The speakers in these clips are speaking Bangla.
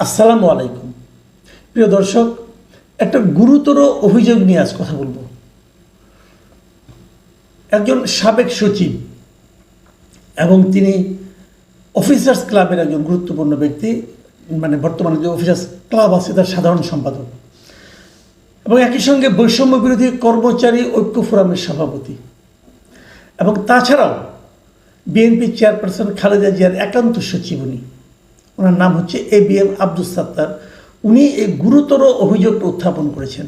আসসালামু আলাইকুম। প্রিয় দর্শক, একটা গুরুতর অভিযোগ নিয়ে আজ কথা বলবো। একজন সাবেক সচিব এবং তিনি অফিসার্স ক্লাবের একজন গুরুত্বপূর্ণ ব্যক্তি, মানে বর্তমানে যে অফিসার্স ক্লাব আছে তার সাধারণ সম্পাদক, এবং একই সঙ্গে বৈষম্য বিরোধী কর্মচারী ঐক্য ফোরামের সভাপতি, এবং তাছাড়াও বিএনপি চেয়ারপারসন খালেদা জিয়ার একান্ত সচিব। ওনার নাম হচ্ছে ABM আব্দুস সাত্তার। উনি এই গুরুতর অভিযোগটা উত্থাপন করেছেন।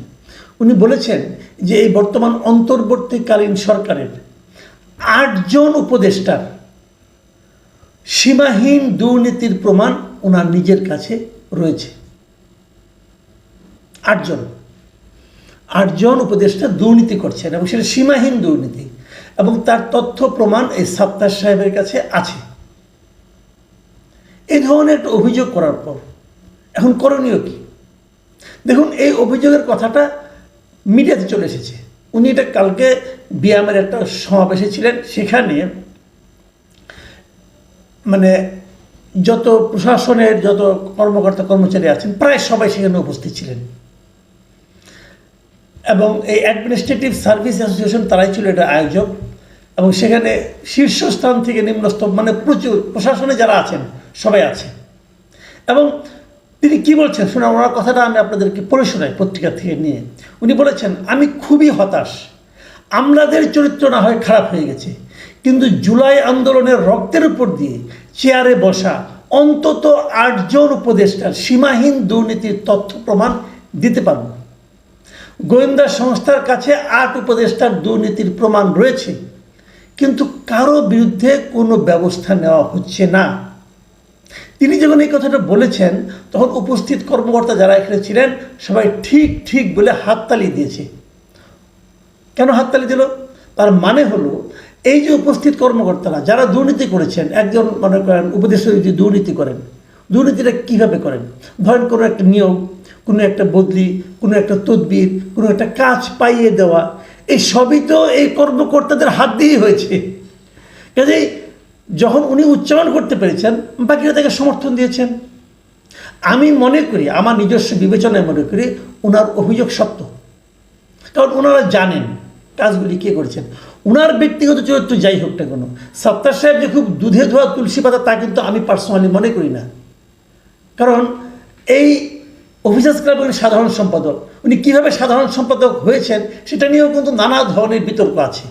উনি বলেছেন যে এই বর্তমান অন্তর্বর্তীকালীন সরকারের 8 জন উপদেষ্টার সীমাহীন দুর্নীতির প্রমাণ ওনার নিজের কাছে রয়েছে। 8 জন উপদেষ্টা দুর্নীতি করছেন এবং সেটা সীমাহীন দুর্নীতি, এবং তার তথ্য প্রমাণ এই সাত্তার সাহেবের কাছে আছে। এই ধরনের একটা অভিযোগ করার পর এখন করণীয় কি? দেখুন, এই অভিযোগের কথাটা মিডিয়াতে চলে এসেছে। উনি এটা কালকে বিয়ামের একটা সমাবেশে ছিলেন, সেখানে মানে যত প্রশাসনের যত কর্মকর্তা কর্মচারী আছেন প্রায় সবাই সেখানে উপস্থিত ছিলেন, এবং এই অ্যাডমিনিস্ট্রেটিভ সার্ভিস অ্যাসোসিয়েশন তারাই ছিল এটা আয়োজক, এবং সেখানে শীর্ষস্থান থেকে নিম্নস্তর মানে প্রচুর প্রশাসনে যারা আছেন সবাই আছে। এবং তিনি কি বলছেন শোনা, ওনার কথাটা আমি আপনাদেরকে পড়ে শোনাই পত্রিকা থেকে নিয়ে। উনি বলেছেন, আমি খুবই হতাশ। আমলাদের চরিত্র না হয় খারাপ হয়ে গেছে, কিন্তু জুলাই আন্দোলনের রক্তের উপর দিয়ে চেয়ারে বসা অন্তত 8 জন উপদেষ্টার সীমাহীন দুর্নীতির তথ্য প্রমাণ দিতে পারব। গোয়েন্দা সংস্থার কাছে 8 উপদেষ্টার দুর্নীতির প্রমাণ রয়েছে, কিন্তু কারো বিরুদ্ধে কোনো ব্যবস্থা নেওয়া হচ্ছে না। তিনি যখন এই কথাটা বলেছেন তখন উপস্থিত কর্মকর্তা যারা এখানে ছিলেন সবাই ঠিক ঠিক বলে হাততালি দিয়েছে। কেন হাততালি দিল? তার মানে হলো এই যে উপস্থিত কর্মকর্তারা যারা দুর্নীতি করেছেন, একজন মনে করেন উপদেষ্টা যদি দুর্নীতি করেন, দুর্নীতিটা কীভাবে করেন? ধরেন কোনো একটা নিয়োগ, কোনো একটা বদলি, কোনো একটা তদবির, কোনো একটা কাজ পাইয়ে দেওয়া, এই সবই তো এই কর্মকর্তাদের হাত দিয়েই হয়েছে। কাজেই যখন উনি উচ্চারণ করতে পেরেছেন, বাকিরা তাকে সমর্থন দিয়েছেন। আমি মনে করি, আমার নিজস্ব বিবেচনায় মনে করি ওনার অভিযোগ সত্য, কারণ ওনারা জানেন কাজগুলি কে করেছেন। ওনার ব্যক্তিগত চরিত্র যাই হোক না কেন, সাত্তার সাহেব যে খুব দুধে ধোয়া তুলসী পাতা তা কিন্তু আমি পার্সোনালি মনে করি না। কারণ এই অফিসার্স ক্লাবের সাধারণ সম্পাদক, উনি কীভাবে সাধারণ সম্পাদক হয়েছেন সেটা নিয়েও কিন্তু নানা ধরনের বিতর্ক আছে।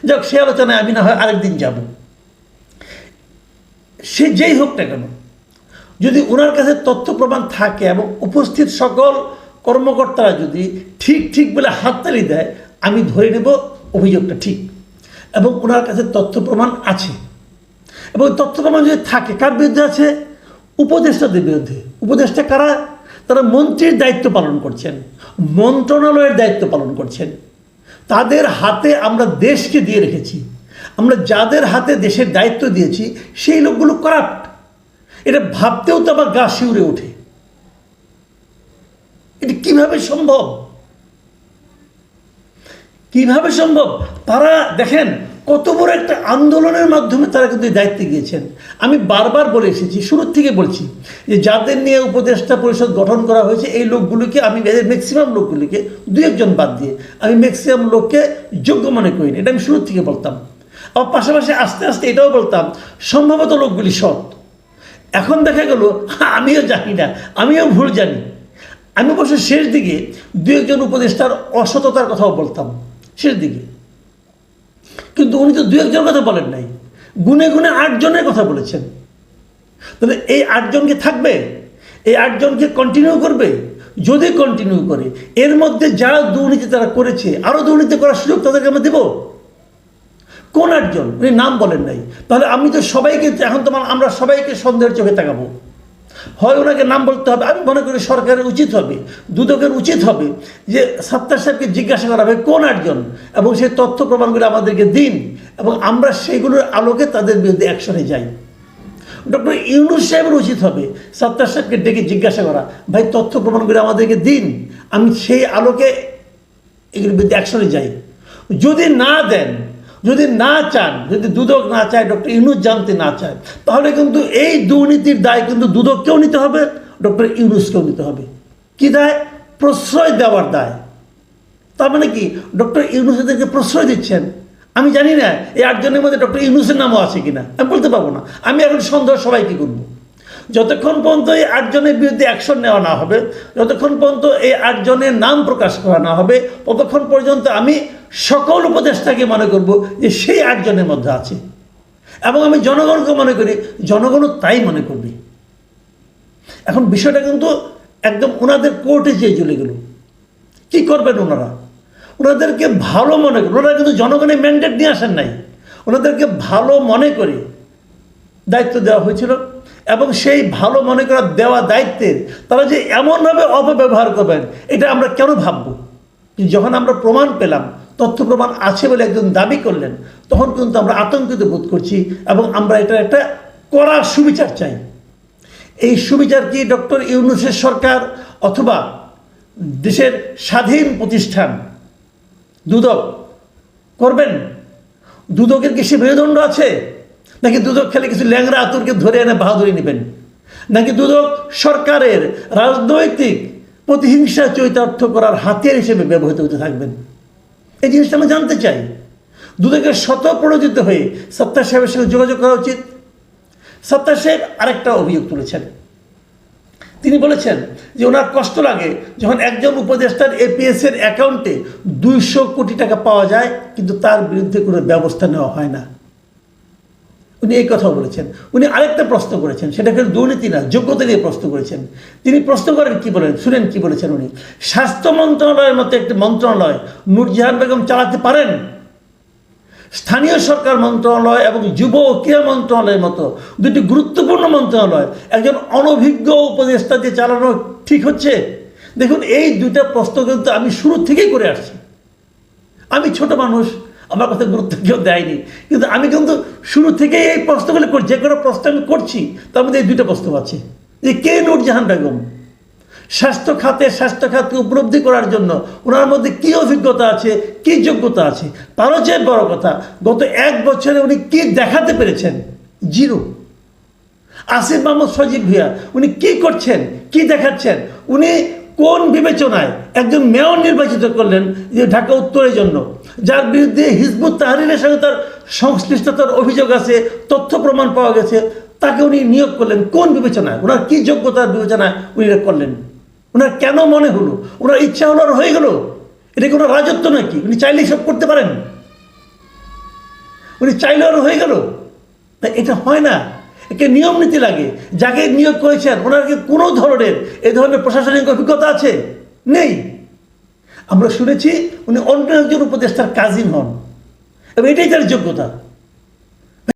যাক, সে আলোচনায় আমি না হয় আরেকদিন যাব। সে যেই হোক না কেন, যদি ওনার কাছে তথ্য প্রমাণ থাকে এবং উপস্থিত সকল কর্মকর্তারা যদি ঠিক ঠিক বলে হাততালি দেয়, আমি ধরে নেব অভিযোগটা ঠিক এবং ওনার কাছে তথ্য প্রমাণ আছে। এবং তথ্য প্রমাণ যদি থাকে, কার বিরুদ্ধে আছে? উপদেষ্টাদের বিরুদ্ধে। উপদেষ্টা কারা? তারা মন্ত্রীর দায়িত্ব পালন করছেন, মন্ত্রণালয়ের দায়িত্ব পালন করছেন। তাদের হাতে আমরা দেশকে দিয়ে রেখেছি। আমরা যাদের হাতে দেশের দায়িত্ব দিয়েছি সেই লোকগুলো করাপ্ট। এটা ভাবতেও তো আবার গা শিউরে ওঠে। এটা কিভাবে সম্ভব? কিভাবে সম্ভব? তারা দেখেন কত বড় একটা আন্দোলনের মাধ্যমে তারা কিন্তু দায়িত্বে গিয়েছেন। আমি বারবার বলে এসেছি, শুরুর থেকে বলছি যে যাদের নিয়ে উপদেষ্টা পরিষদ গঠন করা হয়েছে এই লোকগুলোকে আমি ম্যাক্সিমাম লোকগুলিকে, 2-1 জন বাদ দিয়ে আমি ম্যাক্সিমাম লোককে যোগ্য মনে করি না। এটা আমি শুরুর থেকে বলতাম। আবার পাশাপাশি আস্তে আস্তে এটাও বলতাম সম্ভবত লোকগুলি সৎ। এখন দেখা গেল আমিও জানি না, আমিও ভুল জানি। আমি অবশ্য শেষ দিকে 2-1 জন উপদেষ্টার অসততার কথাও বলতাম শেষ দিকে, কিন্তু উনি তো 2-1 জনের কথা বলেন নাই, গুনে গুনে 8 জনের কথা বলেছেন। তাহলে এই 8 জনকে থাকবে? এই 8 জনকে কন্টিনিউ করবে? যদি কন্টিনিউ করে, এর মধ্যে যারা দুর্নীতি তারা করেছে, আরও দুর্নীতি করার সুযোগ তাদেরকে আমরা দেব? কোন 8 জন? উনি নাম বলেন নাই। তাহলে আমি তো সবাইকে, এখন তো আমরা সবাইকে সন্দেহের চোখে তাকাবো। হয় ওনাকে নাম বলতে হবে। আমি মনে করি সরকারের উচিত হবে, দুদকের উচিত হবে যে সাত্তার সাহেবকে জিজ্ঞাসা করা হবে কোন 8 জন, এবং সেই তথ্য প্রমাণগুলো আমাদেরকে দিন এবং আমরা সেইগুলোর আলোকে তাদের বিরুদ্ধে অ্যাকশনে যাই। ডক্টর ইউনূস সাহেবের উচিত হবে সাত্তার সাহেবকে ডেকে জিজ্ঞাসা করা, ভাই তথ্য প্রমাণগুলো আমাদেরকে দিন, আমি সেই আলোকে এগুলোর বিরুদ্ধে অ্যাকশনে যাই। যদি না দেন, যদি না চান, যদি দুদক না চায়, ডক্টর ইউনূস জানতে না চায়, তাহলে কিন্তু এই দুর্নীতির দায় কিন্তু দুদককেও নিতে হবে, ডক্টর ইউনূসকেও নিতে হবে। কি দায়? প্রশ্রয় দেওয়ার দায়। তার মানে কি ডক্টর ইউনূস এদেরকে প্রশ্রয় দিচ্ছেন? আমি জানি না এই 8 জনের মধ্যে ডক্টর ইউনূসের নামও আছে কিনা, আমি বলতে পারবো না। আমি এখন সন্দেহ সবাই কি করবো? যতক্ষণ পর্যন্ত এই 8 জনের বিরুদ্ধে অ্যাকশন নেওয়া না হবে, যতক্ষণ পর্যন্ত এই 8 জনের নাম প্রকাশ করা না হবে, ততক্ষণ পর্যন্ত আমি সকল উপদেষ্টাকে মনে করব যে সেই 8 জনের মধ্যে আছে। এবং আমি জনগণকে মনে করি, জনগণও তাই মনে করবে। এখন বিষয়টা কিন্তু একদম ওনাদের কোর্টে যেয়ে চলে গেল। কি করবেন ওনারা? ওনাদেরকে ভালো মনে করে, ওনারা কিন্তু জনগণের ম্যান্ডেট নিয়ে আসেন নাই, ওনাদেরকে ভালো মনে করে দায়িত্ব দেওয়া হয়েছিল। এবং সেই ভালো মনে করা দেওয়া দায়িত্বের তারা যে এমনভাবে অপব্যবহার করবেন, এটা আমরা কেন ভাববো? যখন আমরা প্রমাণ পেলাম, তথ্য প্রমাণ আছে বলে একজন দাবি করলেন, তখন কিন্তু আমরা আতঙ্কিত বোধ করছি এবং আমরা এটা একটা কড়া সুবিচার চাই। এই সুবিচার কি ডক্টর ইউনূসের সরকার অথবা দেশের স্বাধীন প্রতিষ্ঠান দুদক করবেন? দুদকের কি সে মেরুদণ্ড আছে? নাকি দুদক খেলে কিছু ল্যাংরা আতুরকে ধরে এনে বাহাদুরি নেবেন? নাকি দুদক সরকারের রাজনৈতিক প্রতিহিংসা চরিতার্থ করার হাতিয়ার হিসেবে ব্যবহৃত হতে থাকবেন? এই জিনিসটা আমরা জানতে চাই। দুদকের স্বতঃপ্রণোদিত হয়ে সত্তার সাহেবের সঙ্গে যোগাযোগ করা উচিত। সত্তার সাহেব আরেকটা অভিযোগ তুলেছেন। তিনি বলেছেন যে ওনার কষ্ট লাগে যখন একজন উপদেষ্টার এপিএসের অ্যাকাউন্টে 200 কোটি টাকা পাওয়া যায়, কিন্তু তার বিরুদ্ধে কোনো ব্যবস্থা নেওয়া হয় না। উনি এই কথাও বলেছেন। উনি আরেকটা প্রশ্ন করেছেন, সেটা কিন্তু দুর্নীতি না, যোগ্যতা নিয়ে প্রশ্ন করেছেন। তিনি প্রশ্ন করেন কি বলেন, শুনেন কি বলেছেন উনি। স্বাস্থ্য মন্ত্রণালয়ের মতো একটি মন্ত্রণালয় নূরজাহান বেগম চালাতে পারেন? স্থানীয় সরকার মন্ত্রণালয় এবং যুব ও ক্রীড়া মন্ত্রণালয়ের মতো দুটি গুরুত্বপূর্ণ মন্ত্রণালয় একজন অনভিজ্ঞ উপদেষ্টা দিয়ে চালানো ঠিক হচ্ছে? দেখুন, এই দুইটা প্রশ্ন কিন্তু আমি শুরু থেকেই করে আসছি। আমি ছোট মানুষ, আমার কথা গুরুত্ব কেউ দেয়নি, কিন্তু আমি কিন্তু শুরু থেকেই এই প্রশ্নগুলো করছি। যে কোনো প্রশ্ন আমি করছি, তার মধ্যে এই দুইটা প্রশ্ন আছে যে কে নূরজাহান বেগম, স্বাস্থ্য খাতকে উপলব্ধি করার জন্য ওনার মধ্যে কি অভিজ্ঞতা আছে, কি যোগ্যতা আছে। তারও চেয়ে বড় কথা, গত 1 বছরে উনি কি দেখাতে পেরেছেন? জিরো। আসিফ মাহমুদ সজীব ভুঁইয়া উনি কি করছেন, কি দেখাচ্ছেন? উনি কোন বিবেচনায় একজন মেয়র নির্বাচিত করলেন যে ঢাকা উত্তরের জন্য, যার বিরুদ্ধে হিজবুত তাহরিরের সঙ্গে তার সংশ্লিষ্টতার অভিযোগ আছে, তথ্য প্রমাণ পাওয়া গেছে, তাকে উনি নিয়োগ করলেন কোন বিবেচনায়? ওনার কি যোগ্যতার বিবেচনায় উনি এটা করলেন? ওনার কেন মনে হলো? ওনার ইচ্ছা হলো আর হয়ে গেল? এটা কোনো রাজত্ব নাকি? উনি চাইলেই সব করতে পারেন? উনি চাইলে আর হয়ে গেল? তা এটা হয় না। একে নিয়ম নীতি লাগে। যাকে নিয়োগ করেছেন ওনার কি কোনো ধরনের এই ধরনের প্রশাসনিক অভিজ্ঞতা আছে? নেই। আমরা শুনেছি উনি অন্য একজন উপদেষ্টার কাজিন হন এবং এটাই তার যোগ্যতা।